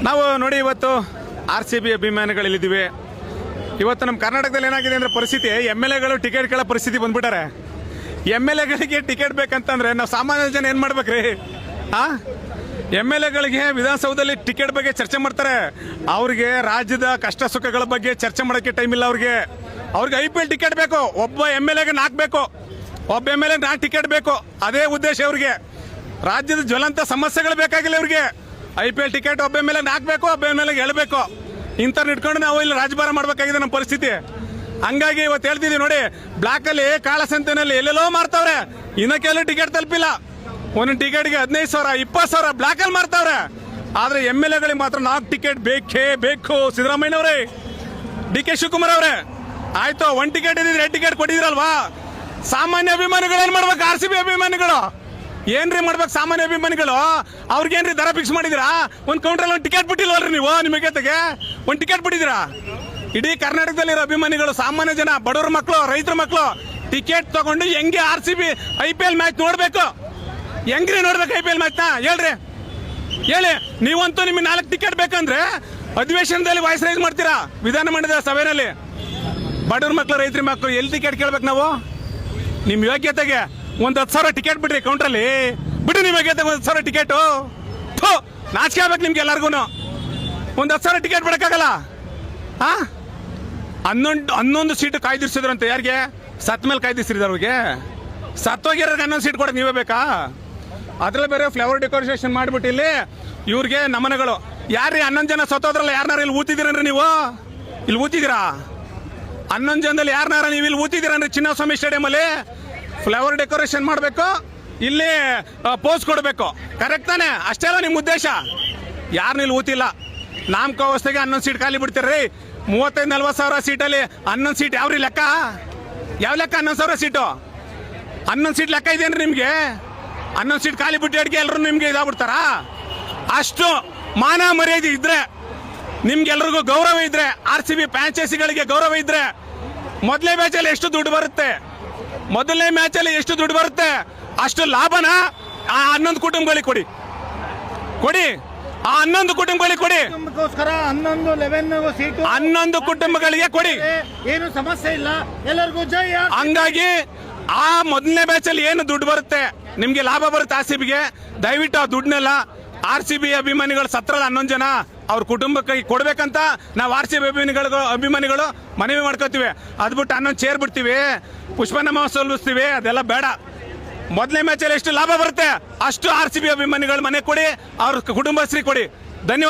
ನಾವು ನೋಡಿ ಇವತ್ತು RCB ಅಭಿಮಾನಿಗಳಿದ್ದೀವಿ. ಇವತ್ತು ನಮ್ಮ ಕರ್ನಾಟಕದಲ್ಲಿ ಏನಾಗಿದೆ ಅಂದರೆ ಪರಿಸ್ಥಿತಿ MLAಗಳು ಟಿಕೆಟ್ ಕೇಳೋ ಪರಿಸ್ಥಿತಿ ಬಂದ್ಬಿಟ್ಟಾರೆ. MLAಗಳಿಗೆ ಟಿಕೆಟ್ ಬೇಕಂತಂದ್ರೆ ನಾವು ಸಾಮಾನ್ಯ ಜನ ಏನು ಮಾಡ್ಬೇಕ್ರಿ? MLAಗಳಿಗೆ ವಿಧಾನಸೌಧದಲ್ಲಿ ಟಿಕೆಟ್ ಬಗ್ಗೆ ಚರ್ಚೆ ಮಾಡ್ತಾರೆ. ಅವ್ರಿಗೆ ರಾಜ್ಯದ ಕಷ್ಟ ಸುಖಗಳ ಬಗ್ಗೆ ಚರ್ಚೆ ಮಾಡೋಕ್ಕೆ ಟೈಮ್ ಇಲ್ಲ. ಅವ್ರಿಗೆ IPL ಟಿಕೆಟ್ ಬೇಕು. ಒಬ್ಬ MLAಗೆ 4 ಬೇಕು. ಒಬ್ಬ MLAಗೆ 4 ಟಿಕೆಟ್ ಬೇಕು. ಅದೇ ಉದ್ದೇಶ ಅವ್ರಿಗೆ. ರಾಜ್ಯದ ಜ್ವಲಂತ ಸಮಸ್ಯೆಗಳು ಬೇಕಾಗಿಲ್ಲ ಇವ್ರಿಗೆ. IPL ಟಿಕೆಟ್ ಒಬ್ಬ MLAಗೆ 4 ಬೇಕು, ಒಬ್ಬ MLAಗೆ ಹೇಳಬೇಕು. ಇಂಥವ್ರನ್ನ ಇಟ್ಕೊಂಡು ನಾವು ಇಲ್ಲಿ ರಾಜಭಾರ ಮಾಡಬೇಕಾಗಿದೆ ನಮ್ಮ ಪರಿಸ್ಥಿತಿ. ಹಂಗಾಗಿ ಇವತ್ತು ಹೇಳ್ತಿದ್ದೀವಿ ನೋಡಿ, ಬ್ಲಾಕಲ್ಲಿ ಕಾಳಸಂತೆನಲ್ಲಿ ಎಲ್ಲೆಲ್ಲೋ ಮಾರ್ತಾವ್ರೆ. ಇನ್ನಕ್ಕೆಲ್ಲೂ ಟಿಕೆಟ್ ತಲುಪಿಲ್ಲ. ಒಂದೊಂದು ಟಿಕೆಟ್ಗೆ 15,000 20,000 ಬ್ಲಾಕಲ್ಲಿ ಮಾರ್ತಾವ್ರೆ. ಆದ್ರೆ MLAಗಳಿಗೆ ಮಾತ್ರ 4 ಟಿಕೆಟ್ ಬೇಕೇ ಬೇಕು. ಸಿದ್ದರಾಮಯ್ಯನವರೇ, DK ಶಿವಕುಮಾರ್ ಅವರೇ, ಆಯ್ತು 1 ಟಿಕೆಟ್ ಇದ್ರೆ 2 ಟಿಕೆಟ್ ಕೊಟ್ಟಿದ್ರಲ್ವಾ? ಸಾಮಾನ್ಯ ಅಭಿಮಾನಿಗಳು ಏನ್ ಮಾಡ್ಬೇಕು? RCB ಅಭಿಮಾನಿಗಳು ಏನ್ರಿ ಮಾಡ್ಬೇಕು? ಸಾಮಾನ್ಯ ಅಭಿಮಾನಿಗಳು ಅವ್ರಿಗೇನ್ರಿ ದರ ಫಿಕ್ಸ್ ಮಾಡಿದಿರಾ? ಒಂದು ಕೌಂಟ್ರಲ್ಲಿ 1 ಟಿಕೆಟ್ ಬಿಟ್ಟಿಲ್ವಲ್ರಿ ನೀವು? ನಿಮಗೆ 1 ಟಿಕೆಟ್ ಬಿಟ್ಟಿದ್ದೀರಾ? ಇಡೀ ಕರ್ನಾಟಕದಲ್ಲಿರೋ ಅಭಿಮಾನಿಗಳು, ಸಾಮಾನ್ಯ ಜನ, ಬಡವ್ರ ಮಕ್ಕಳು, ರೈತರ ಮಕ್ಕಳು ಟಿಕೆಟ್ ತಗೊಂಡು ಹೆಂಗೆ RCB IPL ಮ್ಯಾಚ್ ನೋಡ್ಬೇಕು? ಹೆಂಗ್ರಿ ನೋಡ್ಬೇಕು IPL ಮ್ಯಾಚ್ನ? ಹೇಳ್ರಿ, ಹೇಳಿ. ನೀವಂತೂ ನಿಮಗೆ 4 ಟಿಕೆಟ್ ಬೇಕಂದ್ರೆ ಅಧಿವೇಶನದಲ್ಲಿ ವಾಯ್ಸ್ ರೈಸ್ ಮಾಡ್ತೀರಾ ವಿಧಾನಮಂಡಲದ ಸಭೆಯಲ್ಲಿ. ಬಡವ್ರ ಮಕ್ಕಳು, ರೈತರ ಮಕ್ಕಳು ಎಲ್ಲಿ ಟಿಕೆಟ್ ಕೇಳ್ಬೇಕು ನಾವು? ನಿಮ್ಮ ಯೋಗ್ಯತೆಗೆ ಒಂದು 10,000 ಟಿಕೆಟ್ ಬಿಡ್ರಿ ಕೌಂಟ್ರಲ್ಲಿ. ಬಿಡಿ ನಿಮ್ಮ ಯೋಗ್ಯತೆಗೆ 10,000 ಟಿಕೆಟು. ನಾಚಿಕೆ ಆಗ್ಬೇಕು ನಿಮ್ಗೆ ಎಲ್ಲರಿಗೂ. ಒಂದು 10,000 ಟಿಕೆಟ್ ಬಿಡಕ್ಕಾಗಲ್ಲ. 11 ಸೀಟು ಕಾಯ್ದಿರಿಸಿದ್ರಂತೆ. ಯಾರಿಗೆ? ಸತ್ ಮೇಲೆ ಕಾಯ್ದಿರಿಸಿದ್ರು. ಅವ್ರಿಗೆ ಸತ್ತೋಗಿರೋರಿಗೆ 11 ಸೀಟ್ ಕೊಡಕ್ಕೆ ನೀವೇ ಬೇಕಾ? ಅದ್ರಲ್ಲಿ ಬೇರೆ ಫ್ಲವರ್ ಡೆಕೋರೇಷನ್ ಮಾಡ್ಬಿಟ್ಟು ಇಲ್ಲಿ ಇವ್ರಿಗೆ ನಮನಗಳು. ಯಾರ್ರೀ 11 ಜನ ಸತ್ತೋದ್ರಲ್ಲ, ಯಾರನ್ನಾರ ಇಲ್ಲಿ ಊತಿದ್ದೀರನ್ರಿ ನೀವು? ಇಲ್ಲಿ ಊತಿದ್ದೀರಾ? 11 ಜನದಲ್ಲಿ ಯಾರನ್ನಾರ ನೀವು ಇಲ್ಲಿ ಊತಿದ್ದೀರನ್ರಿ? ಚಿನ್ನಸ್ವಾಮಿ ಸ್ಟೇಡಿಯಂ ಅಲ್ಲಿ ಫ್ಲವರ್ ಡೆಕೋರೇಷನ್ ಮಾಡಬೇಕು, ಇಲ್ಲಿ ಪೋಸ್ ಕೊಡಬೇಕು. ಕರೆಕ್ಟ್ ತಾನೆ? ಅಷ್ಟೇ ಅಲ್ಲ ನಿಮ್ಮ ಉದ್ದೇಶ? ಯಾರನ್ನ ಇಲ್ಲಿ ಊತಿಲ್ಲ. ನಾಮಕಾವಸ್ಥೆಗೆ 11 ಸೀಟ್ ಖಾಲಿ ಬಿಡ್ತೀರ್ರಿ. 35-40 ಸಾವಿರ ಸೀಟಲ್ಲಿ 11 ಸೀಟ್ ಯಾವ್ರಿ ಲೆಕ್ಕ? ಯಾವ ಲೆಕ್ಕ 11 ಸಾವಿರ ಸೀಟು? 11 ಸೀಟ್ ಲೆಕ್ಕ ಇದೇನ್ರಿ ನಿಮ್ಗೆ? 11 ಸೀಟ್ ಖಾಲಿ ಬಿಟ್ಟು ಅಡಿಗೆ ಎಲ್ಲರೂ ನಿಮ್ಗೆ ಇದಾಗ್ಬಿಡ್ತಾರ? ಅಷ್ಟು ಮಾನ ಮರ್ಯಾದೆ ಇದ್ರೆ, ನಿಮ್ಗೆಲ್ರಿಗೂ ಗೌರವ ಇದ್ರೆ, RCB ಫ್ರಾಂಚೈಸಿಗಳಿಗೆ ಗೌರವ ಇದ್ರೆ, ಮೊದಲನೇ ಮ್ಯಾಚಲ್ಲಿ ಎಷ್ಟು ದುಡ್ಡು ಬರುತ್ತೆ? ಮೊದಲನೇ ಮ್ಯಾಚಲ್ಲಿ ಎಷ್ಟು ದುಡ್ಡು ಬರುತ್ತೆ? ಅಷ್ಟು ಲಾಭನ ಆ 11 ಕುಟುಂಬಗಳಿಗೆ ಕೊಡಿ. ಆ 11 ಕುಟುಂಬಗಳಿಗೆ ಕೊಡಿ. 11 ಕುಟುಂಬಗಳಿಗೆ ಕೊಡಿ. ಏನು ಸಮಸ್ಯೆ ಇಲ್ಲ, ಎಲ್ಲರಿಗೂ ಜೈ. ಹಂಗಾಗಿ ಆ ಮೊದಲನೇ ಮ್ಯಾಚಲ್ಲಿ ಏನು ದುಡ್ಡು ಬರುತ್ತೆ, ನಿಮ್ಗೆ ಲಾಭ ಬರುತ್ತೆ RCBಗೆ, ದಯವಿಟ್ಟು ಆ ದುಡ್ಡನ್ನೆಲ್ಲ RCB ಅಭಿಮಾನಿಗಳು ಸತ್ರಲ್ಲ 11 ಜನ ಅವ್ರ ಕುಟುಂಬಕ್ಕೆ ಕೊಡ್ಬೇಕಂತ ನಾವು RCB ಅಭಿಮಾನಿಗಳು ಮನವಿ ಮಾಡ್ಕೋತೀವಿ. ಅದ್ಬಿಟ್ಟು 11 ಚೇರ್ ಬಿಡ್ತೀವಿ, ಪುಷ್ಪನಮ ಸಲ್ಲಿಸ್ತೀವಿ, ಅದೆಲ್ಲ ಬೇಡ. ಮೊದಲನೇ ಮ್ಯಾಚಲ್ಲಿ ಎಷ್ಟು ಲಾಭ ಬರುತ್ತೆ ಅಷ್ಟು RCB ಅಭಿಮಾನಿಗಳು ಮನೆ ಕೊಡಿ, ಅವ್ರ ಕುಟುಂಬಶ್ರೀ ಕೊಡಿ.